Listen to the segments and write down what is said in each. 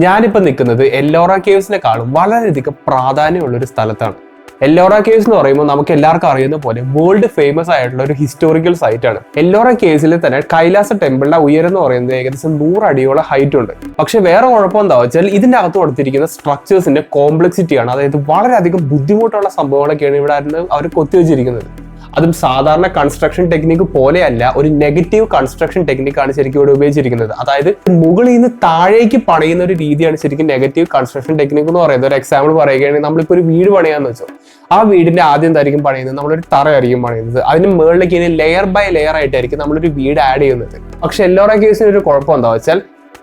ഞാനിപ്പോൾ നിൽക്കുന്നത് എല്ലോറ കേവ്സിനെക്കാളും വളരെയധികം പ്രാധാന്യമുള്ള ഒരു സ്ഥലത്താണ്. എല്ലോറ കേവ്സ് എന്ന് പറയുമ്പോൾ നമുക്ക് എല്ലാവർക്കും അറിയുന്ന പോലെ വേൾഡ് ഫേമസ് ആയിട്ടുള്ള ഒരു ഹിസ്റ്റോറിക്കൽ സൈറ്റ് ആണ്. എല്ലോറ കേവ്സിൽ തന്നെ കൈലാസ ടെമ്പിളിന്റെ ഉയരം എന്ന് പറയുന്നത് ഏകദേശം 100 അടിയോളം ഹൈറ്റ് ഉണ്ട്. പക്ഷെ വേറെ കുഴപ്പം എന്താ വെച്ചാൽ ഇതിന്റെ അകത്ത് കൊടുത്തിരിക്കുന്ന സ്ട്രക്ചേഴ്സിന്റെ കോംപ്ലക്സിറ്റിയാണ്. അതായത് വളരെയധികം ബുദ്ധിമുട്ടുള്ള സംഭവങ്ങളൊക്കെയാണ് ഇവിടെ അവർ കൊത്തിവെച്ചിരിക്കുന്നത്. അതും സാധാരണ കൺസ്ട്രക്ഷൻ ടെക്നിക്ക് പോലെയല്ല, ഒരു നെഗറ്റീവ് കൺസ്ട്രക്ഷൻ ടെക്നിക്കാണ് ശരിക്കും ഇവിടെ ഉപയോഗിച്ചിരിക്കുന്നത്. അതായത് മുകളിൽ നിന്ന് താഴേക്ക് പണിയുന്ന ഒരു രീതിയാണ് ശരിക്കും നെഗറ്റീവ് കൺസ്ട്രക്ഷൻ ടെക്നിക്ക് എന്ന് പറയുന്നത്. ഒരു എക്സാമ്പിൾ പറയുകയാണെങ്കിൽ നമ്മളിപ്പോൾ ഒരു വീട് പണിയാന്ന് വെച്ചോ, ആ വീടിന്റെ ആദ്യം എന്തായിരിക്കും പണിയുന്നത്? നമ്മളൊരു തറയായിരിക്കും പണിയുന്നത്. അതിന് മുകളിലേക്ക് ഇനി ലെയർ ബൈ ലെയർ ആയിട്ടായിരിക്കും നമ്മളൊരു വീട് ആഡ് ചെയ്യുന്നത്. പക്ഷെ എല്ലോറ കേവ്സിന് ഒരു കുഴപ്പം എന്താ വെച്ചാൽ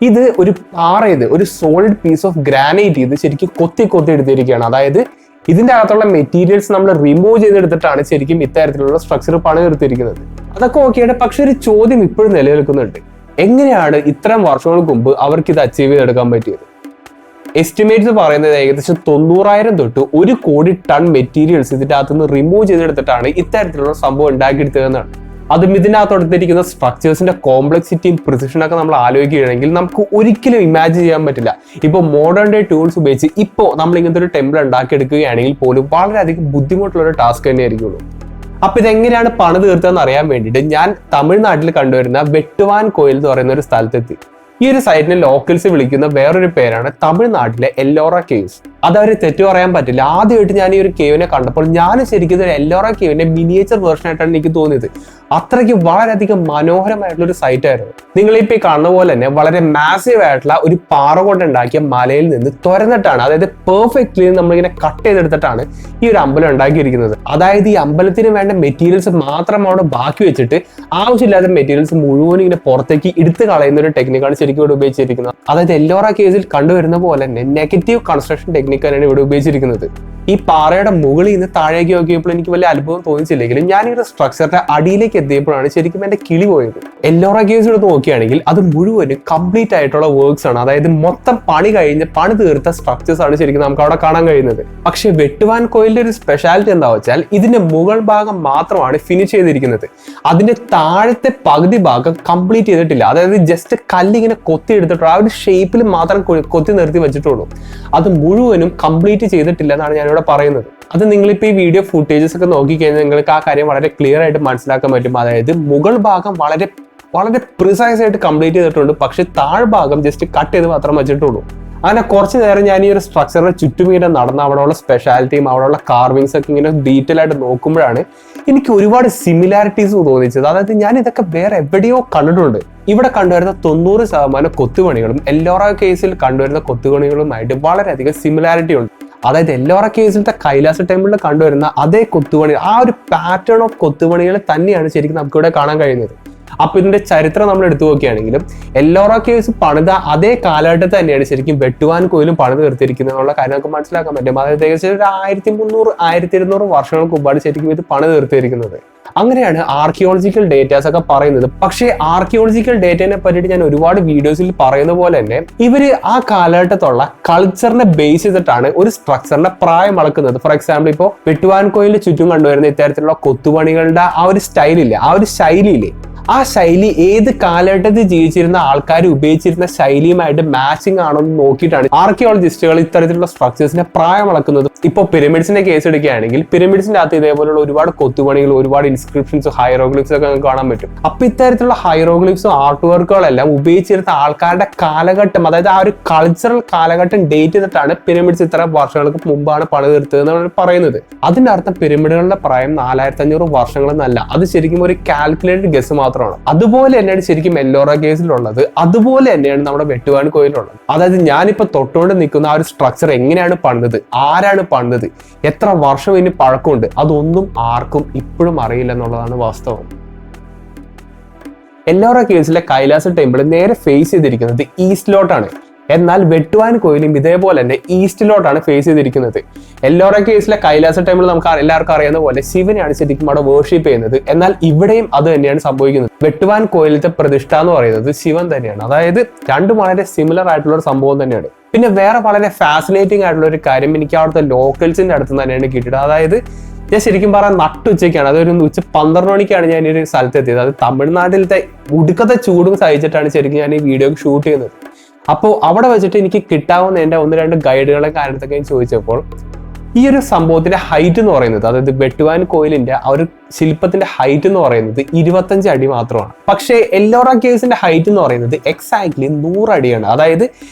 ഇത് ഒരു പാറ, ഒരു സോളിഡ് പീസ് ഓഫ് ഗ്രാനൈറ്റ് ഇത് ശരിക്കും കൊത്തി എടുത്തിരിക്കുകയാണ്. അതായത് ഇതിന്റെ അകത്തുള്ള മെറ്റീരിയൽസ് നമ്മൾ റിമൂവ് ചെയ്തെടുത്തിട്ടാണ് ശരിക്കും ഇത്തരത്തിലുള്ള സ്ട്രക്ചർ പണിതെടുത്തിരിക്കുന്നത്. അതൊക്കെ ഓക്കെയാണ്. പക്ഷെ ഒരു ചോദ്യം ഇപ്പോഴും നിലനിൽക്കുന്നുണ്ട്. എങ്ങനെയാണ് ഇത്രയും വർഷങ്ങൾക്ക് മുമ്പ് അവർക്ക് ഇത് അച്ചീവ് ചെയ്തെടുക്കാൻ പറ്റിയത്? എസ്റ്റിമേറ്റ്സ് പറയുന്നത് ഏകദേശം 90,000 തൊട്ട് 1 കോടി ടൺ മെറ്റീരിയൽസ് ഇതിന്റെ അകത്തുനിന്ന് റിമൂവ് ചെയ്തെടുത്തിട്ടാണ് ഇത്തരത്തിലുള്ള സംഭവം ഉണ്ടാക്കിയെടുത്തതെന്നാണ്. അതും ഇതിനകത്തെടുത്തിരിക്കുന്ന സ്ട്രക്ചേഴ്സിന്റെ കോംപ്ലക്സിറ്റിയും പ്രിസിഷനൊക്കെ നമ്മൾ ആലോചിക്കുകയാണെങ്കിൽ നമുക്ക് ഒരിക്കലും ഇമാജിൻ ചെയ്യാൻ പറ്റില്ല. ഇപ്പോൾ മോഡേൺ ഡേ ടൂൾസ് ഉപയോഗിച്ച് ഇപ്പോൾ നമ്മൾ ഇങ്ങനത്തെ ഒരു ടെമ്പിൾ ഉണ്ടാക്കിയെടുക്കുകയാണെങ്കിൽ പോലും വളരെയധികം ബുദ്ധിമുട്ടുള്ള ഒരു ടാസ്ക് തന്നെയായിരിക്കുള്ളൂ. അപ്പൊ ഇതെങ്ങനെയാണ് പണി തീർത്തതെന്ന് അറിയാൻ വേണ്ടിയിട്ട് ഞാൻ തമിഴ്നാട്ടിൽ കണ്ടുവരുന്ന വെട്ടുവാൻ കോയിൽ എന്ന് പറയുന്ന ഒരു സ്ഥലത്തെത്തി. ഈ ഒരു സൈറ്റിനെ ലോക്കൽസ് വിളിക്കുന്ന വേറൊരു പേരാണ് തമിഴ്നാട്ടിലെ എല്ലോറ കേവ്സ്. അതവരെ തെറ്റു പറയാൻ പറ്റില്ല. ആദ്യമായിട്ട് ഞാൻ ഈ ഒരു കേവിനെ കണ്ടപ്പോൾ ഞാൻ ശരിക്കും ഒരു എല്ലോറ കേവിന്റെ മിനിയേച്ചർ വേർഷൻ ആയിട്ടാണ് എനിക്ക് തോന്നിയത്. അത്രയ്ക്ക് വളരെയധികം മനോഹരമായിട്ടുള്ള ഒരു സൈറ്റ് ആയിരുന്നു. നിങ്ങളിപ്പോൾ ഈ കാണുന്ന പോലെ തന്നെ വളരെ മാസീവ് ആയിട്ടുള്ള ഒരു പാറ കൊണ്ടുണ്ടാക്കിയ മലയിൽ നിന്ന് തുരന്നിട്ടാണ്, അതായത് പെർഫെക്റ്റ്ലി നമ്മളിങ്ങനെ കട്ട് ചെയ്തെടുത്തിട്ടാണ് ഈ ഒരു അമ്പലം ഉണ്ടാക്കിയിരിക്കുന്നത്. അതായത് ഈ അമ്പലത്തിന് വേണ്ട മെറ്റീരിയൽസ് മാത്രം അവിടെ ബാക്കി വെച്ചിട്ട് ആവശ്യമില്ലാത്ത മെറ്റീരിയൽസ് മുഴുവൻ ഇങ്ങനെ പുറത്തേക്ക് എടുത്തു കളയുന്ന ഒരു ടെക്നിക്കാണ് ശരിക്കും ഇവിടെ ഉപയോഗിച്ചിരിക്കുന്നത്. അതായത് എല്ലോറ കേവ്സിൽ കണ്ടുവരുന്ന പോലെ തന്നെ നെഗറ്റീവ് കൺസ്ട്രക്ഷൻ ടെക്നിക്കാണ് ഇവിടെ ഉപയോഗിച്ചിരിക്കുന്നത്. ഈ പാറയുടെ മുകളിൽ നിന്ന് താഴേക്ക് നോക്കിയപ്പോൾ എനിക്ക് വലിയ അത്ഭുതം തോന്നിച്ചില്ലെങ്കിലും ഞാൻ ഈ ഒരു സ്ട്രക്ചറിന്റെ അടിയിലേക്ക് എത്തിയപ്പോഴാണ് ശരിക്കും എന്റെ കിളി പോയത്. എല്ലോറ കേവ്സ് എടുത്ത് നോക്കുകയാണെങ്കിൽ അത് മുഴുവനും കംപ്ലീറ്റ് ആയിട്ടുള്ള വർക്ക്സ് ആണ്. അതായത് മൊത്തം പണി തീർത്ത സ്ട്രക്ചേഴ്സ് ആണ് ശരിക്കും നമുക്ക് അവിടെ കാണാൻ കഴിയുന്നത്. പക്ഷെ വെട്ടുവാൻ കോയിലിന്റെ ഒരു സ്പെഷ്യാലിറ്റി എന്താ വെച്ചാൽ ഇതിന്റെ മുകൾ ഭാഗം മാത്രമാണ് ഫിനിഷ് ചെയ്തിരിക്കുന്നത്. അതിന്റെ താഴത്തെ പകുതി ഭാഗം കംപ്ലീറ്റ് ചെയ്തിട്ടില്ല. അതായത് ജസ്റ്റ് കല്ലിങ്ങനെ കൊത്തി എടുത്തിട്ടുള്ള ആ ഒരു ഷേപ്പിൽ മാത്രം കൊത്തി നിർത്തി വെച്ചിട്ടുള്ളൂ. അത് മുഴുവനും കംപ്ലീറ്റ് ചെയ്തിട്ടില്ല എന്നാണ് ഞാനിവിടെ പറയുന്നത്. അത് നിങ്ങളിപ്പോൾ ഈ വീഡിയോ ഫുട്ടേജസ് ഒക്കെ നോക്കിക്കഴിഞ്ഞാൽ നിങ്ങൾക്ക് ആ കാര്യം വളരെ ക്ലിയർ ആയിട്ട് മനസ്സിലാക്കാൻ പറ്റും. അതായത് മുകൾ ഭാഗം വളരെ പ്രിസൈസ് ആയിട്ട് കംപ്ലീറ്റ് ചെയ്തിട്ടുണ്ട്, പക്ഷെ താഴ്ഭാഗം ജസ്റ്റ് കട്ട് ചെയ്ത് മാത്രം വെച്ചിട്ടുള്ളൂ. അങ്ങനെ കുറച്ച് നേരം ഞാൻ ഈ ഒരു സ്ട്രക്ചറിന് ചുറ്റും ഇങ്ങനെ നടന്ന അവിടെയുള്ള സ്പെഷ്യാലിറ്റിയും അവിടെയുള്ള കാർവിങ്സ് ഒക്കെ ഇങ്ങനെ ഡീറ്റെയിൽ ആയിട്ട് നോക്കുമ്പോഴാണ് എനിക്ക് ഒരുപാട് സിമിലാരിറ്റീസ് തോന്നിച്ചത്. അതായത് ഞാൻ ഇതൊക്കെ വേറെ എവിടെയോ കണ്ടിട്ടുണ്ട്. ഇവിടെ കണ്ടുവരുന്ന 90% കൊത്തുപണികളും എല്ലോറ കേവ്സിൽ കണ്ടുവരുന്ന കൊത്തുപണികളുമായിട്ട് വളരെയധികം സിമിലാരിറ്റി ഉണ്ട്. അതായത് എല്ലോറ കേവ്സിലത്തെ കൈലാസ ടെമ്പിളിൽ കണ്ടുവരുന്ന അതേ കൊത്തുപണി, ആ ഒരു പാറ്റേൺ ഓഫ് കൊത്തുപണികൾ തന്നെയാണ് ശരിക്കും നമുക്കിവിടെ കാണാൻ കഴിയുന്നത്. അപ്പൊ ഇതിന്റെ ചരിത്രം നമ്മൾ എടുത്തു നോക്കുകയാണെങ്കിലും എല്ലോറ കേവ്സ് പണിത അതേ കാലഘട്ടത്തിൽ തന്നെയാണ് ശരിക്കും വെട്ടുവാൻ കോയിലും പണിത് തീർത്തിരിക്കുന്നത് എന്നുള്ള കാര്യം നമുക്ക് മനസ്സിലാക്കാൻ പറ്റും. അതായത് ഏകദേശം ഒരു 1300-1200 വർഷങ്ങൾക്ക് മുമ്പാണ് ശരിക്കും ഇത് പണിത് തീർത്തിരിക്കുന്നത്. അങ്ങനെയാണ് ആർക്കിയോളജിക്കൽ ഡേറ്റാസ് ഒക്കെ പറയുന്നത്. പക്ഷേ ആർക്കിയോളജിക്കൽ ഡേറ്റയെ പറ്റിയിട്ട് ഞാൻ ഒരുപാട് വീഡിയോസിൽ പറയുന്ന പോലെ തന്നെ ഇവര് ആ കാലഘട്ടത്തുള്ള കൾച്ചറിനെ ബേസ് ചെയ്തിട്ടാണ് ഒരു സ്ട്രക്ചറിന്റെ പ്രായം അളക്കുന്നത്. ഫോർ എക്സാമ്പിൾ ഇപ്പോൾ വെട്ടുവാൻ കോയിലിന് ചുറ്റും കണ്ടുവരുന്ന ഇത്തരത്തിലുള്ള കൊത്തുപണികളുടെ ആ ഒരു സ്റ്റൈലില്ലേ, ആ ഒരു ശൈലിയില്ലേ, ആ ശൈലി ഏത് കാലഘട്ടത്തിൽ ജീവിച്ചിരുന്ന ആൾക്കാർ ഉപയോഗിച്ചിരുന്ന ശൈലിയുമായിട്ട് മാച്ചിങ് ആണോ എന്ന് നോക്കിയിട്ടാണ് ആർക്കിയോളജിസ്റ്റുകൾ ഇത്തരത്തിലുള്ള സ്ട്രക്ചേഴ്സിനെ പ്രായം അളക്കുന്നത്. ഇപ്പോൾ പിരമിഡ്സിന്റെ കേസ് എടുക്കുകയാണെങ്കിൽ പിരമിഡ്സിന്റെ അകത്ത് ഇതേപോലുള്ള ഒരുപാട് കൊത്തുപണികൾ, ഒരുപാട് ഇൻസ്ക്രിപ്ഷൻസ്, ഹൈറോഗ്ലിഫ്സ് ഒക്കെ കാണാൻ പറ്റും. അപ്പൊ ഇത്തരത്തിലുള്ള ഹൈറോഗ്ലിഫ്സും ആർട്ട് വർക്കുകളെല്ലാം ഉപയോഗിച്ചിരുന്ന ആൾക്കാരുടെ കാലഘട്ടം, അതായത് ആ ഒരു കൾച്ചറൽ കാലഘട്ടം ഡേറ്റ് ചെയ്തിട്ടാണ് പിരമിഡ്സ് ഇത്ര വർഷങ്ങൾക്ക് മുമ്പാണ് പണി തീർത്തതെന്നാണ് പറയുന്നത്. അതിന്റെ അർത്ഥം പിരമിഡുകളുടെ പ്രായം 4500 വർഷങ്ങളെന്നല്ല, അത് ശരിക്കും ഒരു കാൽക്കുലേറ്റഡ് ഗസ് മാത്രം. അതുപോലെ തന്നെയാണ് ശരിക്കും എല്ലോറ കേവ്സിലുള്ളത്, അതുപോലെ തന്നെയാണ് നമ്മുടെ വെട്ടുവാൻ കോയിലുള്ളത്. അതായത് ഞാനിപ്പോ തൊട്ടുകൊണ്ട് നിൽക്കുന്ന ആ ഒരു സ്ട്രക്ചർ എങ്ങനെയാണ് പണിതത്, ആരാണ് പണിതത്, എത്ര വർഷം ഇനി പഴക്കമുണ്ട്, അതൊന്നും ആർക്കും ഇപ്പോഴും അറിയില്ല എന്നുള്ളതാണ് വാസ്തവം. എല്ലോറ കേവ്സിലെ കൈലാസ ടെമ്പിൾ നേരെ ഫേസ് ചെയ്തിരിക്കുന്നത് ഈസ്റ്റിലോട്ടാണ്. എന്നാൽ വെട്ടുവാൻ കോയിലും ഇതേപോലെ തന്നെ ഈസ്റ്റിലോട്ടാണ് ഫേസ് ചെയ്തിരിക്കുന്നത്. എല്ലോറ കേവ്സിലെ കൈലാസ ടെമ്പിൾ നമുക്ക് എല്ലാവർക്കും അറിയുന്ന പോലെ ശിവനെയാണ് ശരിക്കും അവിടെ വേർഷിപ്പ് ചെയ്യുന്നത്. എന്നാൽ ഇവിടെയും അത് തന്നെയാണ് സംഭവിക്കുന്നത്. വെട്ടുവാൻ കോയിലത്തെ പ്രതിഷ്ഠ എന്ന് പറയുന്നത് ശിവൻ തന്നെയാണ്. അതായത് രണ്ടും വളരെ സിമിലർ ആയിട്ടുള്ള ഒരു സംഭവം തന്നെയാണ്. പിന്നെ വേറെ വളരെ ഫാസിനേറ്റിംഗ് ആയിട്ടുള്ള ഒരു കാര്യം എനിക്ക് അവിടുത്തെ ലോക്കൽസിന്റെ അടുത്ത് തന്നെയാണ് കിട്ടിയത്. അതായത് ഞാൻ ശരിക്കും പറയാൻ നട്ടുച്ചയ്ക്കാണ്, അതൊരു ഉച്ച 12 മണിക്കാണ് ഞാൻ ഈ ഒരു സ്ഥലത്ത് എത്തിയത്. അത് തമിഴ്നാട്ടിലത്തെ ഉടുക്കത്തെ ചൂടും സഹിച്ചിട്ടാണ് ശരിക്കും ഞാൻ ഈ വീഡിയോ ഷൂട്ട് ചെയ്യുന്നത്. അപ്പോൾ അവിടെ വെച്ചിട്ട് എനിക്ക് കിട്ടാവുന്ന എൻ്റെ 1-2 ഗൈഡുകളെ കാര്യത്തൊക്കെ ചോദിച്ചപ്പോൾ ഈ ഒരു സംഭവത്തിന്റെ ഹൈറ്റ് എന്ന് പറയുന്നത്, അതായത് വെട്ടുവാൻ കോയിലിന്റെ ആ ഒരു ശില്പത്തിന്റെ ഹൈറ്റ് എന്ന് പറയുന്നത് 25 അടി മാത്രമാണ്. പക്ഷേ എല്ലോറ കേവ്സിന്റെ ഹൈറ്റ് എന്ന് പറയുന്നത് എക്സാക്ട്ലി 100 അടിയാണ്. അതായത്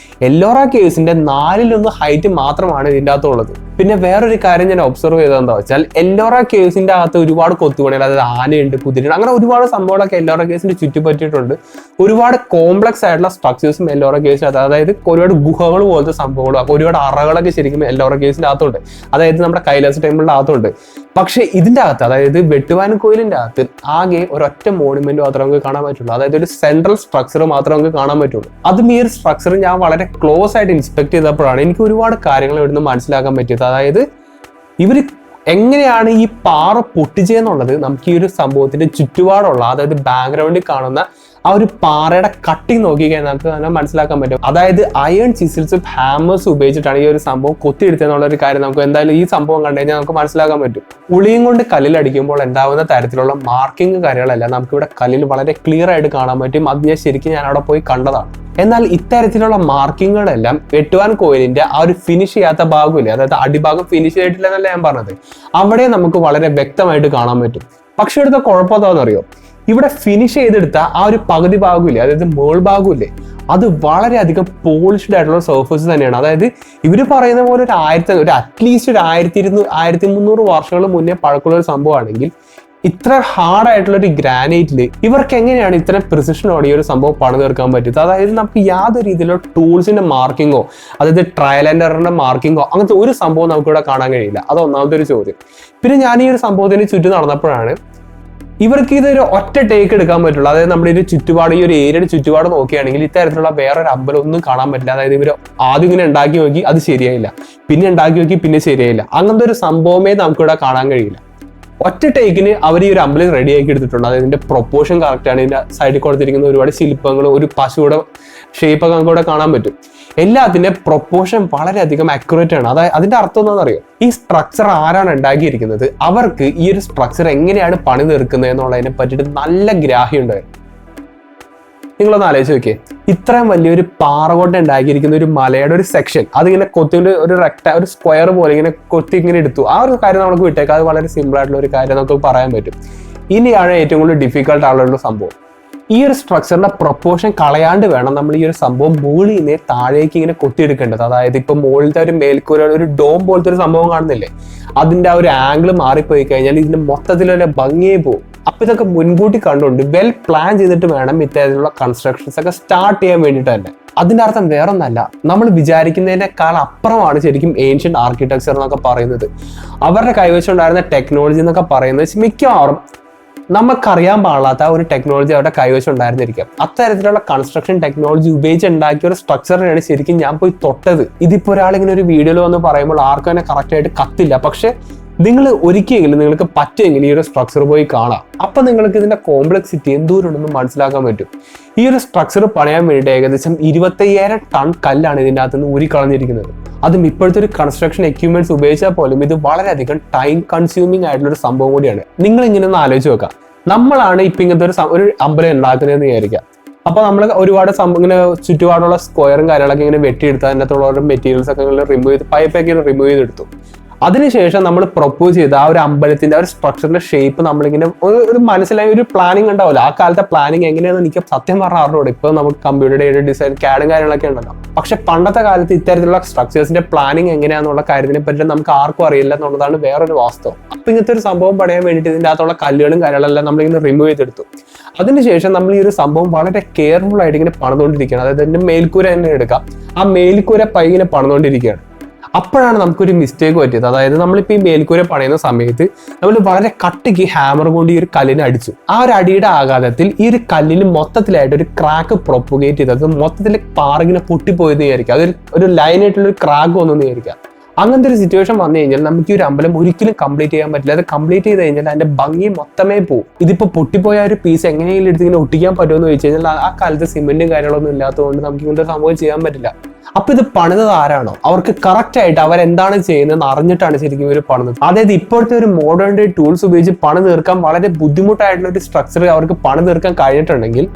എല്ലോറ കേവ്സിന്റെ 4/1 ഹൈറ്റ് മാത്രമാണ് ഇതിൻ്റെ അകത്തുള്ളത്. പിന്നെ വേറൊരു കാര്യം ഞാൻ ഒബ്സർവ് ചെയ്തതെന്താ വെച്ചാൽ, എല്ലോറ കേവ്സിന്റെ അകത്ത് ഒരുപാട് കൊത്തുപണികൾ, അതായത് ആനയുണ്ട്, കുതിരയുണ്ട്, അങ്ങനെ ഒരുപാട് സംഭവങ്ങളൊക്കെ എല്ലോറ കേവ്സിന്റെ ചുറ്റിപ്പറ്റിയിട്ടുണ്ട്. ഒരുപാട് കോംപ്ലക്സ് ആയിട്ടുള്ള സ്ട്രക്ചേഴ്സും എല്ലോറ കേവ്സിനകത്ത്, അതായത് ഒരുപാട് ഗുഹകൾ പോലത്തെ സംഭവങ്ങളും ഒരുപാട് അറകളൊക്കെ ശരിക്കും എല്ലോറ കേവ്സിന്റെ അകത്തുണ്ട്, അതായത് നമ്മുടെ കൈലാസ് ടെമ്പിളിന്റെ അകത്തുണ്ട്. പക്ഷെ ഇതിന്റെ അകത്ത്, അതായത് വെട്ടുവാൻ കോയിലിന്റെ അകത്ത് ആകെ ഒരൊറ്റ മോണുമെന്റ് മാത്രമേ നമുക്ക് കാണാൻ പറ്റുള്ളൂ. അതായത് ഒരു സെൻട്രൽ സ്ട്രക്ചർ മാത്രമേ നമുക്ക് കാണാൻ പറ്റുള്ളൂ. അതും ഈ ഒരു സ്ട്രക്ചർ ഞാൻ വളരെ ക്ലോസ് ആയിട്ട് ഇൻസ്പെക്ട് ചെയ്തപ്പോഴാണ് എനിക്ക് ഒരുപാട് കാര്യങ്ങൾ ഇവിടുന്ന് മനസ്സിലാക്കാൻ പറ്റിയത്. അതായത് ഇവർ എങ്ങനെയാണ് ഈ പാറ പൊട്ടിച്ചെന്നുള്ളത് നമുക്ക് ഈ ഒരു സംഭവത്തിന്റെ ചുറ്റുപാടുള്ള, അതായത് ബാക്ക്ഗ്രൗണ്ടിൽ കാണുന്ന ആ ഒരു പാറയുടെ കട്ടിങ് നോക്കിക്കഴിഞ്ഞാൽ നമുക്ക് തന്നെ മനസ്സിലാക്കാൻ പറ്റും. അതായത് അയൺ ചിസിൽസും ഹാമേഴ്സ് ഉപയോഗിച്ചിട്ടാണ് ഈ ഒരു സംഭവം കൊത്തിയെടുത്തെന്നുള്ള ഒരു കാര്യം നമുക്ക് എന്തായാലും ഈ സംഭവം കണ്ടു കഴിഞ്ഞാൽ നമുക്ക് മനസ്സിലാക്കാൻ പറ്റും. ഉളിയും കൊണ്ട് കല്ലിലടിക്കുമ്പോൾ ഉണ്ടാകുന്ന തരത്തിലുള്ള മാർക്കിംഗ് കാര്യങ്ങളെല്ലാം നമുക്കിവിടെ കല്ലിൽ വളരെ ക്ലിയർ ആയിട്ട് കാണാൻ പറ്റും. അത് ഞാൻ അവിടെ പോയി കണ്ടതാണ്. എന്നാൽ ഇത്തരത്തിലുള്ള മാർക്കിങ്ങുകളെല്ലാം വെട്ടുവാൻ കോയിലിന്റെ ആ ഒരു ഫിനിഷ് ചെയ്യാത്ത ഭാഗമില്ലേ, അതായത് അടിഭാഗം ഫിനിഷ് ചെയ്തിട്ടില്ല എന്നല്ല ഞാൻ പറഞ്ഞത്, അവിടെ നമുക്ക് വളരെ വ്യക്തമായിട്ട് കാണാൻ പറ്റും. പക്ഷെ ഇവിടുത്തെ കുഴപ്പം എന്താണെന്നറിയോ, ഇവിടെ ഫിനിഷ് ചെയ്തെടുത്ത ആ ഒരു പകുതി ഭാഗമില്ലേ, അതായത് മേൾ ഭാഗമില്ലേ, അത് വളരെയധികം പോളിഷ്ഡ് ആയിട്ടുള്ള സർഫേസ് തന്നെയാണ്. അതായത് ഇവർ പറയുന്ന പോലെ ഒരു അറ്റ്ലീസ്റ്റ് ഒരു 1200-1300 വർഷങ്ങൾ മുന്നേ പഴക്കമുള്ള ഒരു സംഭവമാണെങ്കിൽ ഇത്ര ഹാർഡ് ആയിട്ടുള്ള ഒരു ഗ്രാനൈറ്റിൽ ഇവർക്ക് എങ്ങനെയാണ് ഇത്ര പ്രിസിഷനോടെ ഈ ഒരു സംഭവം പണിത് തീർക്കാൻ പറ്റുന്നത്? അതായത് നമുക്ക് യാതൊരു രീതിയിലുള്ള ടൂൾസിന്റെ മാർക്കിങ്ങോ, അതായത് ട്രയൽ ആൻഡ് എററിന്റെ മാർക്കിങ്ങോ അങ്ങനത്തെ ഒരു സംഭവം നമുക്കിവിടെ കാണാൻ കഴിയില്ല. അത് ഒന്നാമത്തെ ഒരു ചോദ്യം. പിന്നെ ഞാൻ ഈ ഒരു സംഭവത്തിന് ചുറ്റും നടന്നപ്പോഴാണ് ഇവർക്ക് ഇതൊരു ഒറ്റ ടേക്ക് എടുക്കാൻ പറ്റുള്ളൂ. അതായത് നമ്മുടെ ഒരു ചുറ്റുപാട്, ഈ ഒരു ഏരിയയുടെ ചുറ്റുപാട് നോക്കുകയാണെങ്കിൽ ഇത്തരത്തിലുള്ള വേറൊരു അമ്പലം ഒന്നും കാണാൻ പറ്റില്ല. അതായത് ഇവർ ആദ്യം ഇങ്ങനെ ഉണ്ടാക്കി നോക്കി, അത് ശരിയായില്ല, പിന്നെ ഉണ്ടാക്കി നോക്കി, പിന്നെ ശരിയായില്ല. അങ്ങനത്തെ ഒരു സംഭവമേ നമുക്കിവിടെ കാണാൻ കഴിയില്ല. ഒറ്റ ടേക്കിന് അവർ ഈ ഒരു അമ്പലം റെഡിയാക്കി എടുത്തിട്ടുണ്ട്. അതായത് ഇതിന്റെ പ്രൊപ്പോർഷൻ കറക്റ്റ് ആണ്. ഇതിന്റെ സൈഡിൽ കൊടുത്തിരിക്കുന്ന ഒരുപാട് ശില്പങ്ങൾ, ഒരു പശുവിടെ ഷേപ്പ് ഒക്കെ നമുക്ക് ഇവിടെ കാണാൻ പറ്റും. എല്ലാത്തിന്റെ പ്രൊപ്പോർഷൻ വളരെയധികം അക്യുറേറ്റ് ആണ്. അതായത് അതിന്റെ അർത്ഥം എന്താണെന്നറിയോ, ഈ സ്ട്രക്ചർ ആരാണ് ഉണ്ടാക്കിയിരിക്കുന്നത്, അവർക്ക് ഈ ഒരു സ്ട്രക്ചർ എങ്ങനെയാണ് പണി തീർക്കുന്നത് എന്നുള്ളതിനെ പറ്റിയിട്ട് നല്ല ഗ്രാഹ്യം ഉണ്ടായിരുന്നു. നിങ്ങളൊന്ന് ആലോചിച്ച് നോക്കിയേ, ഇത്രയും വലിയൊരു പാറ കൊണ്ട് ഉണ്ടാക്കിയിരിക്കുന്ന ഒരു മലയുടെ ഒരു സെക്ഷൻ അതിങ്ങനെ കൊത്തിൻ്റെ ഒരു സ്ക്വയർ പോലെ ഇങ്ങനെ കൊത്തി ഇങ്ങനെ എടുത്തു. ആ ഒരു കാര്യം നമുക്ക് വിട്ടേക്കാം. അത് വളരെ സിമ്പിൾ ആയിട്ടുള്ള ഒരു കാര്യം നമുക്ക് പറയാൻ പറ്റും. ഇനിയാണ് ഏറ്റവും കൂടുതൽ ഡിഫിക്കൽട്ട് ആയിട്ടുള്ള സംഭവം. ഈ ഒരു സ്ട്രക്ചറിന്റെ പ്രൊപ്പോർഷൻ കളയാണ്ട് വേണം നമ്മൾ ഈ ഒരു സംഭവം മുകളിൽ നിന്ന് താഴേക്ക് ഇങ്ങനെ കൊത്തിയെടുക്കേണ്ടത്. അതായത് ഇപ്പൊ മുകളിലത്തെ ഒരു മേൽക്കൂര, ഒരു ഡോം പോലത്തെ ഒരു സംഭവം കാണുന്നില്ലേ, അതിന്റെ ആ ഒരു ആംഗിൾ മാറിപ്പോയി കഴിഞ്ഞാൽ ഇതിന്റെ മൊത്തത്തിലൊരു ഭംഗിയായി പോകും. അപ്പൊ ഇതൊക്കെ മുൻകൂട്ടി കണ്ടുകൊണ്ട് വെൽ പ്ലാൻ ചെയ്തിട്ട് വേണം ഇത്തരത്തിലുള്ള കൺസ്ട്രക്ഷൻസ് ഒക്കെ സ്റ്റാർട്ട് ചെയ്യാൻ വേണ്ടിയിട്ട് തന്നെ. അതിന്റെ അർത്ഥം വേറൊന്നല്ല, നമ്മൾ വിചാരിക്കുന്നതിനേക്കാൾ അപ്പുറമാണ് ശരിക്കും ഏൻഷ്യന്റ് ആർക്കിടെക്ചർ എന്നൊക്കെ പറയുന്നത്. അവരുടെ കൈവശം ഉണ്ടായിരുന്ന ടെക്നോളജി എന്നൊക്കെ പറയുന്നത് മിക്കവാറും നമുക്കറിയാൻ പാടില്ലാത്ത ഒരു ടെക്നോളജി അവരുടെ കൈവശം ഉണ്ടായിരുന്നിരിക്കാം. അത്തരത്തിലുള്ള കൺസ്ട്രക്ഷൻ ടെക്നോളജി ഉപയോഗിച്ച് ഉണ്ടാക്കിയ ഒരു സ്ട്രക്ചറിനാണ് ശരിക്കും ഞാൻ പോയി തൊട്ടത്. ഇതിപ്പോ ഒരാളിങ്ങനെ ഒരു വീഡിയോയിൽ വന്ന് പറയുമ്പോൾ ആർക്കും തന്നെ കറക്റ്റ് ആയിട്ട് കത്തില്ല. പക്ഷെ നിങ്ങൾ ഒരിക്കലെങ്കിലും നിങ്ങൾക്ക് പറ്റുമെങ്കിൽ ഈ ഒരു സ്ട്രക്ചർ പോയി കാണാം. അപ്പൊ നിങ്ങൾക്ക് ഇതിന്റെ കോംപ്ലക്സിറ്റി എന്തോരുണ്ടെന്ന് മനസ്സിലാക്കാൻ പറ്റും. ഈ ഒരു സ്ട്രക്ചർ പണിയാൻ വേണ്ടി ഏകദേശം 25,000 ടൺ കല്ലാണ് ഇതിൻ്റെ അകത്ത് നിന്ന് ഊരിക്കളഞ്ഞിരിക്കുന്നത്. അതും ഇപ്പോഴത്തെ ഒരു കൺസ്ട്രക്ഷൻ എക്യുപ്മെന്റ്സ് ഉപയോഗിച്ചാൽ പോലും ഇത് വളരെയധികം ടൈം കൺസ്യൂമിംഗ് ആയിട്ടുള്ള ഒരു സംഭവം കൂടിയാണ്. നിങ്ങൾ ഇങ്ങനെ ഒന്ന് ആലോചിച്ച് നോക്കാം, നമ്മളാണ് ഇപ്പൊ ഇങ്ങനത്തെ ഒരു അമ്പലം ഉണ്ടാക്കുന്നതെന്ന് വിചാരിക്കാം. അപ്പൊ നമ്മൾ ഒരുപാട് ഇങ്ങനെ ചുറ്റുപാടുള്ള സ്ക്വയറും കാര്യങ്ങളൊക്കെ ഇങ്ങനെ വെട്ടിയെടുത്ത് അതിനകത്തുള്ള മെറ്റീരിയൽസ് ഒക്കെ റിമൂവ് ചെയ്ത് പൈപ്പൊക്കെ റിമൂവ് ചെയ്തെടുത്തു. അതിനുശേഷം നമ്മൾ പ്രൊപ്പോസ് ചെയ്ത ആ ഒരു അമ്പലത്തിന്റെ ആ ഒരു സ്ട്രക്ചറിന്റെ ഷേപ്പ് നമ്മളിങ്ങനെ ഒരു മനസ്സിലായ ഒരു പ്ലാനിങ് ഉണ്ടാവില്ല. ആ കാലത്തെ പ്ലാനിങ് എങ്ങനെയാണെന്ന് എനിക്ക് സത്യം പറഞ്ഞാൽ അറിഞ്ഞൂടെ. ഇപ്പൊ നമുക്ക് കമ്പ്യൂട്ടർ എയ്ഡഡ് ഡിസൈൻ, CAD കാര്യങ്ങളൊക്കെ ഉണ്ടല്ലോ. പക്ഷെ പണ്ടത്തെ കാലത്ത് ഇത്തരത്തിലുള്ള സ്ട്രക്ചേഴ്സിന്റെ പ്ലാനിങ് എങ്ങനെയാണെന്നുള്ള കാര്യത്തിനെ പറ്റി നമുക്ക് ആർക്കും അറിയില്ല എന്നുള്ളതാണ് വേറൊരു വാസ്തവം. അപ്പൊ ഇങ്ങനത്തെ ഒരു സംഭവം പണിയാൻ വേണ്ടിയിട്ട് ഇതിന്റെ അകത്തുള്ള കല്ലുകളും കാര്യങ്ങളെല്ലാം നമ്മളിങ്ങനെ റിമൂവ് ചെയ്തെടുത്തു. അതിനുശേഷം നമ്മൾ ഈ ഒരു സംഭവം വളരെ കെയർഫുൾ ആയിട്ട് ഇങ്ങനെ പണിതുകൊണ്ടിരിക്കുകയാണ്. അതായത് ഇതിന്റെ മേൽക്കൂര തന്നെ എടുക്കാം, ആ മേൽക്കൂര ഇങ്ങനെ പണിതുകൊണ്ടിരിക്കുകയാണ്. അപ്പോഴാണ് നമുക്കൊരു മിസ്റ്റേക്ക് പറ്റിയത്. അതായത് നമ്മളിപ്പോൾ ഈ മേൽക്കൂര പണിയുന്ന സമയത്ത് നമ്മൾ വളരെ കട്ടിക്ക് ഹാമർ കൊണ്ട് ഈ ഒരു കല്ലിനെ അടിച്ചു. ആ ഒരു അടിയുടെ ആഘാതത്തിൽ ഈ ഒരു കല്ലിന് മൊത്തത്തിലായിട്ട് ഒരു ക്രാക്ക് പ്രൊപ്പഗേറ്റ് ചെയ്തത് മൊത്തത്തിൽ പാറങ്ങനെ പൊട്ടിപ്പോയെന്ന് വിചാരിക്കുക. അതൊരു ഒരു ലൈനായിട്ടുള്ള ഒരു ക്രാക്ക് വന്നെന്ന് വിചാരിക്കുക. അങ്ങനത്തെ ഒരു സിറ്റുവേഷൻ വന്നു കഴിഞ്ഞാൽ നമുക്ക് ഈ ഒരു അമ്പലം ഒരിക്കലും കംപ്ലീറ്റ് ചെയ്യാൻ പറ്റില്ല. അത് കംപ്ലീറ്റ് ചെയ്ത് കഴിഞ്ഞാൽ അതിന്റെ ഭംഗി മൊത്തമേ പോകും. ഇതിപ്പോ പൊട്ടിപ്പോയ ഒരു പീസ് എങ്ങനെയെങ്കിലും എടുത്ത് ഇങ്ങനെ ഒട്ടിക്കാൻ പറ്റുമെന്ന് ചോദിച്ചു കഴിഞ്ഞാൽ ആ കാലത്ത് സിമെന്റും കാര്യങ്ങളൊന്നും ഇല്ലാത്തതുകൊണ്ട് നമുക്ക് ഇങ്ങനത്തെ സംഭവം ചെയ്യാൻ പറ്റില്ല. അപ്പൊ ഇത് പണിതത് ആരാണോ അവർക്ക് കറക്റ്റ് ആയിട്ട് അവരെന്താണ് ചെയ്യുന്നതെന്ന് അറിഞ്ഞിട്ടാണ് ശരിക്കും ഇവർ പണിത്. അതായത് ഇപ്പോഴത്തെ ഒരു മോഡേൺ ഡേ ടൂൾസ് ഉപയോഗിച്ച് പണി തീർക്കാൻ വളരെ ബുദ്ധിമുട്ടായിട്ടുള്ള ഒരു സ്ട്രക്ചർ അവർക്ക് പണി തീർക്കാൻ കഴിഞ്ഞിട്ടുണ്ടെങ്കിൽ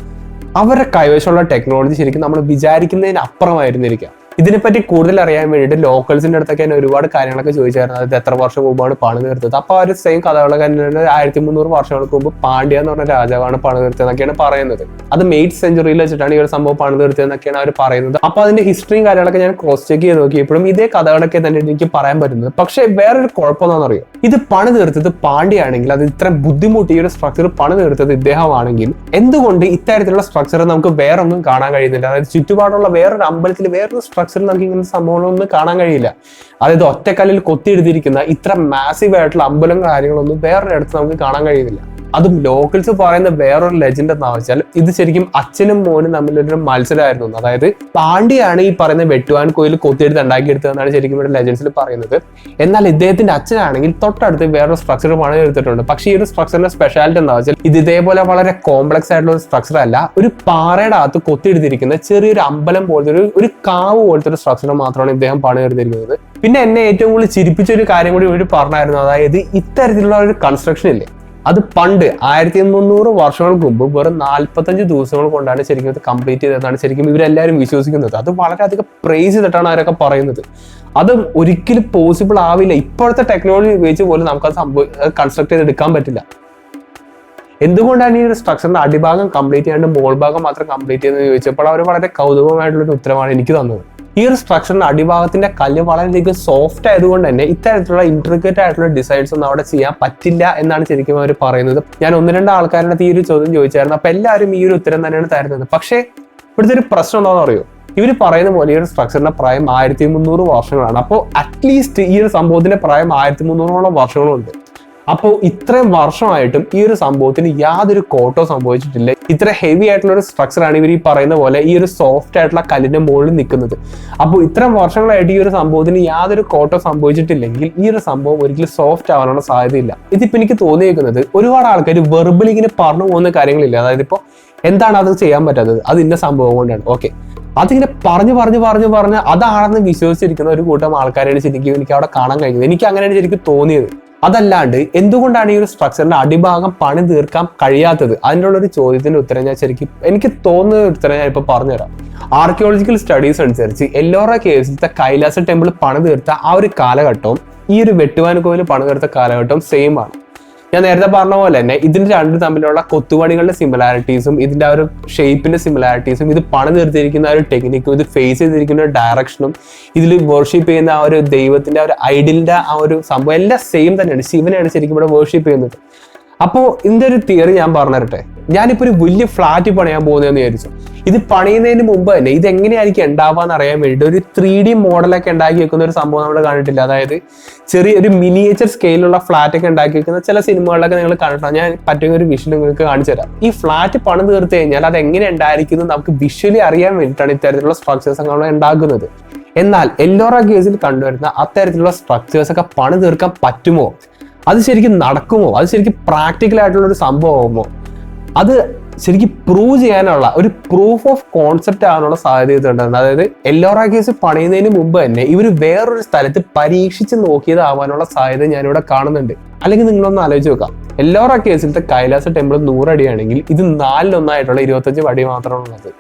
അവരുടെ കൈവശമുള്ള ടെക്നോളജി ശരിക്കും നമ്മൾ വിചാരിക്കുന്നതിന് അപ്പുറമായിരുന്നിരിക്കാം. ഇതിനെപ്പറ്റി കൂടുതൽ അറിയാൻ വേണ്ടിയിട്ട് ലോക്കൽസിന്റെ അടുത്തൊക്കെ തന്നെ ഒരുപാട് കാര്യങ്ങളൊക്കെ ചോദിച്ചായിരുന്നു. അത് എത്ര വർഷം മുമ്പാണ് പണി തീർത്തത്. അപ്പൊ ആ ഒരു സെയിം കഥകളൊക്കെ 1300 വർഷങ്ങൾക്ക് മുമ്പ് പാണ്ഡ്യ എന്ന് പറഞ്ഞ രാജാവാണ് പണി തീർത്തതെന്നൊക്കെയാണ് പറയുന്നത്. അത് 8th സെഞ്ചുറിയിൽ വെച്ചിട്ടാണ് ഈ ഒരു സംഭവം പണി തീർത്തതെന്നൊക്കെയാണ് അവർ പറയുന്നത്. അപ്പൊ അതിന്റെ ഹിസ്റ്ററിയും കാര്യങ്ങളൊക്കെ ഞാൻ ക്രോസ് ചെക്ക് ചെയ്ത് നോക്കിയപ്പോഴും ഇതേ കഥകളൊക്കെ തന്നെ എനിക്ക് പറയാൻ പറ്റുന്നത്. പക്ഷേ വേറൊരു കുഴപ്പമെന്നാണെന്ന് അറിയാം, ഇത് പണി തീർത്തത് പാണ്ഡ്യ ആണെങ്കിൽ, അത് ഇത്ര ബുദ്ധിമുട്ടി ഈ ഒരു സ്ട്രക്ചർ പണി തീർത്തത് ഇദ്ദേഹമാണെങ്കിൽ, എന്തുകൊണ്ട് ഇത്തരത്തിലുള്ള സ്ട്രക്ചർ നമുക്ക് വേറൊന്നും കാണാൻ കഴിയുന്നില്ല? അതായത് ചുറ്റുപാടുള്ള വേറൊരു അമ്പലത്തിൽ വേറൊരു സ്ട്രക്ചർ നമുക്ക് ഇങ്ങനെ സംഭവങ്ങളൊന്നും കാണാൻ കഴിയില്ല. അതായത് ഒറ്റക്കല്ലിൽ കൊത്തിയെഴുതിയിരിക്കുന്ന ഇത്ര മാസീവ് ആയിട്ടുള്ള അമ്പലം കാര്യങ്ങളൊന്നും വേറൊരിടത്ത് നമുക്ക് കാണാൻ കഴിയുന്നില്ല. അതും ലോക്കൽസ് പറയുന്ന വേറൊരു ലെജൻഡ് എന്ന് വെച്ചാൽ ഇത് ശരിക്കും അച്ഛനും മോനും തമ്മിലൊരു മത്സരമായിരുന്നു. അതായത് പാണ്ഡ്യയാണ് ഈ പറയുന്ന വെട്ടുവാൻ കോയിൽ കൊത്തിയെടുത്ത് ഉണ്ടാക്കിയെടുത്തതെന്നാണ് ശരിക്കും ഇവിടെ ലെജൻസിൽ പറയുന്നത്. എന്നാൽ ഇദ്ദേഹത്തിന്റെ അച്ഛനാണെങ്കിൽ തൊട്ടടുത്ത് വേറൊരു സ്ട്രക്ചർ പണിതെടുത്തിട്ടുണ്ട്. പക്ഷേ ഈ ഒരു സ്ട്രക്ചറിന്റെ സ്പെഷ്യാലിറ്റി എന്താ വെച്ചാൽ ഇത് ഇതേപോലെ വളരെ കോംപ്ലക്സ് ആയിട്ടുള്ള ഒരു സ്ട്രക്ചർ അല്ല, ഒരു പാറയുടെ അകത്ത് കൊത്തിയെടുത്തിരിക്കുന്ന ചെറിയൊരു അമ്പലം പോലത്തെ ഒരു കാവ് പോലത്തെ ഒരു സ്ട്രക്ചർ മാത്രമാണ് ഇദ്ദേഹം പണിതെടുത്തിരിക്കുന്നത്. പിന്നെ എന്നെ ഏറ്റവും കൂടുതൽ ചിരിപ്പിച്ച ഒരു കാര്യം കൂടി ഇവർ പറഞ്ഞായിരുന്നു. അതായത് ഇത്തരത്തിലുള്ള ഒരു കൺസ്ട്രക്ഷൻ ഇല്ലേ, അത് പണ്ട് 1300 വർഷങ്ങൾക്ക് മുമ്പ് വെറും 45 ദിവസങ്ങൾ കൊണ്ടാണ് ശരിക്കും ഇത് കംപ്ലീറ്റ് ചെയ്തതെന്നാണ് ശരിക്കും ഇവരെല്ലാവരും വിശ്വസിക്കുന്നത്. അത് വളരെയധികം പ്രൈസ് ചെയ്തിട്ടാണ് അവരൊക്കെ പറയുന്നത്. അത് ഒരിക്കലും പോസിബിൾ ആവില്ല. ഇപ്പോഴത്തെ ടെക്നോളജി ഉപയോഗിച്ച് പോലും നമുക്കത് കൺസ്ട്രക്ട് ചെയ്തെടുക്കാൻ പറ്റില്ല. എന്തുകൊണ്ടാണ് ഈ ഒരു സ്ട്രക്ചറിന്റെ അടിഭാഗം കംപ്ലീറ്റ് ചെയ്യാണ്ട് മോൾ ഭാഗം മാത്രം കംപ്ലീറ്റ് ചെയ്യുന്നത് ചോദിച്ചപ്പോൾ അവർ വളരെ കൗതുകമായിട്ടുള്ളൊരു ഉത്തരമാണ് എനിക്ക് തന്നത്. ഈ ഒരു സ്ട്രക്ചറിന്റെ അടിഭാഗത്തിന്റെ കല്ല് വളരെയധികം സോഫ്റ്റ് ആയതുകൊണ്ട് തന്നെ ഇത്തരത്തിലുള്ള ഇൻട്രിക്കേറ്റ് ആയിട്ടുള്ള ഡിസൈൻസ് ഒന്നും അവിടെ ചെയ്യാൻ പറ്റില്ല എന്നാണ് ശരിക്കും അവർ പറയുന്നത്. ഞാൻ 1-2 ആൾക്കാരുടെ അടുത്ത് ഈ ഒരു ചോദ്യം ചോദിച്ചായിരുന്നു. അപ്പൊ എല്ലാവരും ഈ ഒരു ഉത്തരം തന്നെയാണ് തരുന്നത്. പക്ഷേ ഇവിടുത്തെ ഒരു പ്രശ്നം എന്താണെന്ന് അറിയോ? ഇവർ പറയുന്ന പോലെ ഈ ഒരു സ്ട്രക്ചറിന്റെ പ്രായം 1300 വർഷങ്ങളാണ്. അപ്പോൾ അറ്റ്ലീസ്റ്റ് ഈ ഒരു സംഭവത്തിന്റെ പ്രായം 1300ഓളം വർഷങ്ങളുണ്ട്. അപ്പോൾ ഇത്രയും വർഷമായിട്ടും ഈ ഒരു സംഭവത്തിന് യാതൊരു കോട്ടോ സംഭവിച്ചിട്ടില്ല. ഇത്ര ഹെവി ആയിട്ടുള്ള ഒരു സ്ട്രക്ചറാണ് ഇവർ ഈ പറയുന്ന പോലെ ഈ ഒരു സോഫ്റ്റ് ആയിട്ടുള്ള കല്ലിന്റെ മുകളിൽ നിൽക്കുന്നത്. അപ്പോൾ ഇത്രയും വർഷങ്ങളായിട്ട് ഈ ഒരു സംഭവത്തിന് യാതൊരു കോട്ടോ സംഭവിച്ചിട്ടില്ലെങ്കിൽ ഈ ഒരു സംഭവം ഒരിക്കലും സോഫ്റ്റ് ആവാനുള്ള സാധ്യതയില്ല. ഇതിപ്പോ എനിക്ക് തോന്നിയേക്കുന്നത് ഒരുപാട് ആൾക്കാർ വെർബലി ഇങ്ങനെ പറഞ്ഞു പോകുന്ന കാര്യങ്ങളില്ല. അതായത് ഇപ്പോൾ എന്താണ് അത് ചെയ്യാൻ പറ്റാത്തത്, അത് ഇന്ന സംഭവം കൊണ്ടാണ്, ഓക്കെ, അതിങ്ങനെ പറഞ്ഞ് അതാണെന്ന് വിശ്വസിച്ചിരിക്കുന്ന ഒരു കൂട്ടം ആൾക്കാരാണ് ശരിക്കും എനിക്ക് അവിടെ കാണാൻ കഴിഞ്ഞത്. എനിക്ക് അങ്ങനെയാണ് ശരിക്കും തോന്നിയത്. അതല്ലാണ്ട് എന്തുകൊണ്ടാണ് ഈ ഒരു സ്ട്രക്ചറിന്റെ അടിഭാഗം പണി തീർക്കാൻ കഴിയാത്തത്, അതിനുള്ള ഒരു ചോദ്യത്തിന്റെ ഉത്തരം ഞാൻ ശരിക്കും എനിക്ക് തോന്നുന്ന ഉത്തരം ഞാൻ ഇപ്പൊ പറഞ്ഞുതരാം. ആർക്കിയോളജിക്കൽ സ്റ്റഡീസ് അനുസരിച്ച് എല്ലോറ കേവ്സിലത്തെ കൈലാസ ടെമ്പിൾ പണി തീർത്ത ആ ഒരു കാലഘട്ടവും ഈ ഒരു വെട്ടുവാൻ കോവിൽ പണി തീർത്ത കാലഘട്ടവും സെയിം ആണ്. ഞാൻ നേരത്തെ പറഞ്ഞ പോലെ തന്നെ ഇതിന്റെ രണ്ടും തമ്മിലുള്ള കൊത്തുപണികളുടെ സിമിലാരിറ്റീസും ഇതിന്റെ ആ ഒരു ഷേപ്പിന്റെ സിമിലാരിറ്റീസും ഇത് പണി തീർത്തിരിക്കുന്ന ആ ഒരു ടെക്നിക്കും ഇത് ഫേസ് ചെയ്തിരിക്കുന്ന ഒരു ഡയറക്ഷനും ഇതിൽ വർഷിപ്പ് ചെയ്യുന്ന ആ ഒരു ദൈവത്തിന്റെ ആ ഒരു ഐഡിലിന്റെ ആ ഒരു സംഭവം എല്ലാം സെയിം തന്നെയാണ്. ശിവനെയാണ് ശരിക്കും ഇവിടെ വർഷിപ്പ് ചെയ്യുന്നത്. അപ്പോൾ ഇതിന്റെ ഒരു തിയറി ഞാൻ പറഞ്ഞു തരട്ടെ. ഞാനിപ്പോൾ ഒരു വലിയ ഫ്ലാറ്റ് പണിയാൻ പോകുന്നതെന്ന് വിചാരിച്ചു. ഇത് പണിയുന്നതിന് മുമ്പ് തന്നെ ഇത് എങ്ങനെയായിരിക്കും ഉണ്ടാവാന്ന് അറിയാൻ വേണ്ടിയിട്ട് ഒരു 3D മോഡലൊക്കെ ഉണ്ടാക്കി വെക്കുന്ന ഒരു സംഭവം നമ്മൾ കണ്ടിട്ടില്ല. അതായത് ചെറിയൊരു മിനിയേച്ചർ സ്കെയിലുള്ള ഫ്ലാറ്റ് ഒക്കെ ഉണ്ടാക്കി വെക്കുന്ന ചില സിനിമകളിലൊക്കെ നിങ്ങൾ കണ്ടിട്ടാണ്. ഞാൻ പറ്റുന്ന ഒരു വിഷ്വൽ നിങ്ങൾക്ക് കാണിച്ചു തരാം. ഈ ഫ്ലാറ്റ് പണി തീർത്ത് കഴിഞ്ഞാൽ അത് എങ്ങനെ ഉണ്ടായിരിക്കുന്നത് നമുക്ക് വിഷ്വലി അറിയാൻ വേണ്ടിയിട്ടാണ് ഇത്തരത്തിലുള്ള സ്ട്രക്ചേഴ്സ് ഒക്കെ ഉണ്ടാക്കുന്നത്. എന്നാൽ എല്ലോറ കേസിൽ കണ്ടുവരുന്ന അത്തരത്തിലുള്ള സ്ട്രക്ചേഴ്സ് ഒക്കെ പണി തീർക്കാൻ പറ്റുമോ, അത് ശരിക്കും നടക്കുമോ, അത് ശരിക്കും പ്രാക്ടിക്കൽ ആയിട്ടുള്ള ഒരു സംഭവമോ, അത് ശരിക്കും പ്രൂവ് ചെയ്യാനുള്ള ഒരു പ്രൂഫ് ഓഫ് കോൺസെപ്റ്റ് ആകാനുള്ള സാധ്യതയുണ്ട്. അതായത് എല്ലോറ കേസ് പണിയുന്നതിന് മുമ്പ് തന്നെ ഇവർ വേറൊരു സ്ഥലത്ത് പരീക്ഷിച്ച് നോക്കിയതാവാനുള്ള സാധ്യത ഞാനിവിടെ കാണുന്നുണ്ട്. അല്ലെങ്കിൽ നിങ്ങളൊന്ന് ആലോചിച്ച് നോക്കാം, എല്ലോറ കേസിലത്തെ കൈലാസ ടെമ്പിൾ 100 അടിയാണെങ്കിൽ ഇത് 4-1 25 അടി മാത്രമാണ് ഉള്ളത്.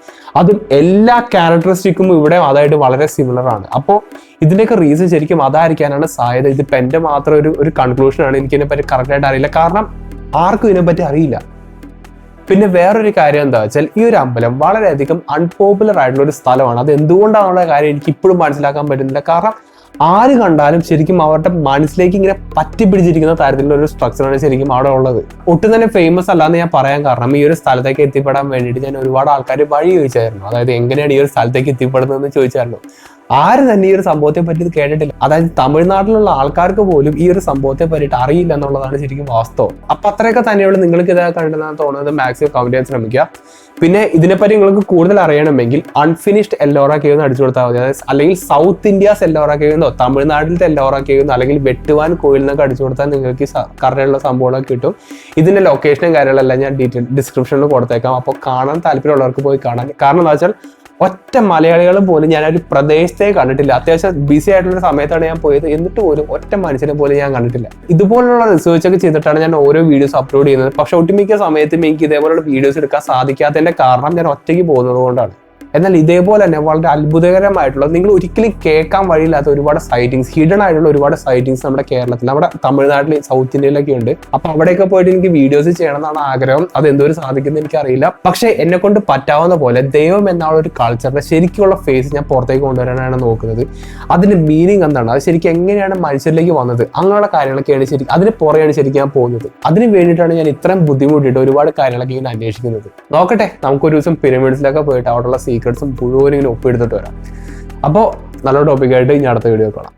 അതും എല്ലാ ക്യാരക്ടറിസ്റ്റിക്കും ഇവിടെ അതായിട്ട് വളരെ സിമിലർ ആണ്. അപ്പോൾ ഇതിന്റെയൊക്കെ റീസൺ ശരിക്കും അതായിരിക്കാനാണ് സാധ്യത. ഇതിപ്പോൾ എൻ്റെ മാത്രം ഒരു കൺക്ലൂഷനാണ്. എനിക്ക് ഇതിനെപ്പറ്റി കറക്റ്റായിട്ട് അറിയില്ല, കാരണം ആർക്കും ഇതിനെപ്പറ്റി അറിയില്ല. പിന്നെ വേറൊരു കാര്യം എന്താ വെച്ചാൽ ഈ ഒരു അമ്പലം വളരെയധികം അൺപോപ്പുലർ ആയിട്ടുള്ള ഒരു സ്ഥലമാണ്. അത് എന്തുകൊണ്ടാണെന്നുള്ള കാര്യം എനിക്ക് ഇപ്പോഴും മനസ്സിലാക്കാൻ പറ്റുന്നില്ല. കാരണം ആര് കണ്ടാലും ശരിക്കും അവരുടെ മനസ്സിലേക്ക് ഇങ്ങനെ പറ്റിപ്പിടിച്ചിരിക്കുന്ന തരത്തിലുള്ള ഒരു സ്ട്രക്ചറാണ് ശരിക്കും അവിടെ ഉള്ളത്. ഒട്ടും തന്നെ ഫേമസ് അല്ലാന്ന് ഞാൻ പറയാൻ കാരണം ഈ ഒരു സ്ഥലത്തേക്ക് എത്തിപ്പെടാൻ വേണ്ടിയിട്ട് ഞാൻ ഒരുപാട് ആൾക്കാർ വഴി ചോദിച്ചായിരുന്നു. അതായത് എങ്ങനെയാണ് ഈ ഒരു സ്ഥലത്തേക്ക് എത്തിപ്പെടുന്നതെന്ന് ചോദിച്ചായിരുന്നു. ആരും തന്നെ ഈ ഒരു സംഭവത്തെ പറ്റി കേട്ടിട്ടില്ല. അതായത് തമിഴ്നാട്ടിലുള്ള ആൾക്കാർക്ക് പോലും ഈ ഒരു സംഭവത്തെ പറ്റിയിട്ട് അറിയില്ല എന്നുള്ളതാണ് ശരിക്കും വാസ്തവം. അപ്പൊ അത്രയൊക്കെ തന്നെയുള്ളൂ. നിങ്ങൾക്ക് ഇതൊക്കെ കണ്ടെന്നാണ് തോന്നുന്നത്. മാക്സിമം കമന്റ് ചെയ്യാൻ ശ്രമിക്കുക. പിന്നെ ഇതിനെപ്പറ്റി നിങ്ങൾക്ക് കൂടുതൽ അറിയണമെങ്കിൽ അൺഫിനിഷ്ഡ് എല്ലോറ കേവ് എന്ന് അടിച്ചു കൊടുത്താൽ മതി. അതായത് അല്ലെങ്കിൽ സൗത്ത് ഇന്ത്യാസ് എല്ലോറ കേവ് എന്നോ തമിഴ്നാട്ടിലത്തെ എല്ലോറ കേവ് എന്നോ അല്ലെങ്കിൽ വെട്ടുവാൻ കോയിൽ എന്നൊക്കെ അടിച്ചു കൊടുത്താൽ നിങ്ങൾക്ക് കറക്റ്റായിട്ടുള്ള സംഭവങ്ങളൊക്കെ കിട്ടും. ഇതിന്റെ ലൊക്കേഷനും കാര്യങ്ങളെല്ലാം ഞാൻ ഡീറ്റെയിൽ ഡിസ്ക്രിപ്ഷനിൽ കൊടുത്തേക്കാം. അപ്പോൾ കാണാൻ താല്പര്യമുള്ളവർക്ക് പോയി കാണാൻ. കാരണം എന്താ വെച്ചാൽ ഒറ്റ മലയാളികൾ പോലും ഞാൻ ഒരു പ്രദേശത്തെ കണ്ടിട്ടില്ല. അത്യാവശ്യം ബിസി ആയിട്ടുള്ള സമയത്താണ് ഞാൻ പോയത്, എന്നിട്ട് പോലും ഒറ്റ മനുഷ്യനെ പോലും ഞാൻ കണ്ടിട്ടില്ല. ഇതുപോലുള്ള റിസർച്ച് ഒക്കെ ചെയ്തിട്ടാണ് ഞാൻ ഓരോ വീഡിയോസ് അപ്ലോഡ് ചെയ്യുന്നത്. പക്ഷെ ഒട്ടുമിക്ക സമയത്തും എനിക്ക് ഇതേപോലുള്ള വീഡിയോസ് എടുക്കാൻ സാധിക്കാത്തതിന്റെ കാരണം ഞാൻ ഒറ്റയ്ക്ക് പോകുന്നത് കൊണ്ടാണ്. എന്നാൽ ഇതേപോലെ തന്നെ വളരെ അത്ഭുതകരമായിട്ടുള്ള, നിങ്ങൾ ഒരിക്കലും കേൾക്കാൻ വഴിയില്ലാത്ത ഒരുപാട് സൈറ്റിങ്സ്, ഹിഡൻ ആയിട്ടുള്ള ഒരുപാട് സൈറ്റിങ്സ് നമ്മുടെ കേരളത്തിൽ, നമ്മുടെ തമിഴ്നാട്ടിൽ, സൗത്ത് ഇന്ത്യയിലൊക്കെ ഉണ്ട്. അപ്പൊ അവിടെയൊക്കെ പോയിട്ട് എനിക്ക് വീഡിയോസ് ചെയ്യണം എന്നാണ് ആഗ്രഹം. അത് എന്തോരം സാധിക്കുന്നത് എനിക്കറിയില്ല. പക്ഷെ എന്നെ കൊണ്ട് പറ്റാവുന്ന പോലെ ദൈവം എന്നുള്ള ഒരു കൾച്ചറിന്റെ ശരിക്കുള്ള ഫേസ് ഞാൻ പുറത്തേക്ക് കൊണ്ടുവരാനാണ് നോക്കുന്നത്. അതിന്റെ മീനിങ് എന്താണ്, അത് ശരിക്കും എങ്ങനെയാണ് മനുഷ്യരിലേക്ക് വന്നത്, അങ്ങനെയുള്ള കാര്യങ്ങളൊക്കെയാണ് ശരിക്കും, അതിന് പുറകെയാണ് ശരിക്കും ഞാൻ പോകുന്നത്. അതിന് വേണ്ടിയിട്ടാണ് ഞാൻ ഇത്രയും ബുദ്ധിമുട്ടിയിട്ട് ഒരുപാട് കാര്യങ്ങളൊക്കെ ഇങ്ങനെ അന്വേഷിക്കുന്നത്. നോക്കട്ടെ, നമുക്കൊരു ദിവസം പിരമിഡ്സിലൊക്കെ പോയിട്ട് അവിടെയുള്ള സീക്രട്സും മുഴുവനും ഇങ്ങനെ ഒപ്പിയെടുത്തിട്ട് വരാം. അപ്പോൾ നല്ല ടോപ്പിക്കായിട്ട് ഇനി അടുത്ത വീഡിയോ കാണാം.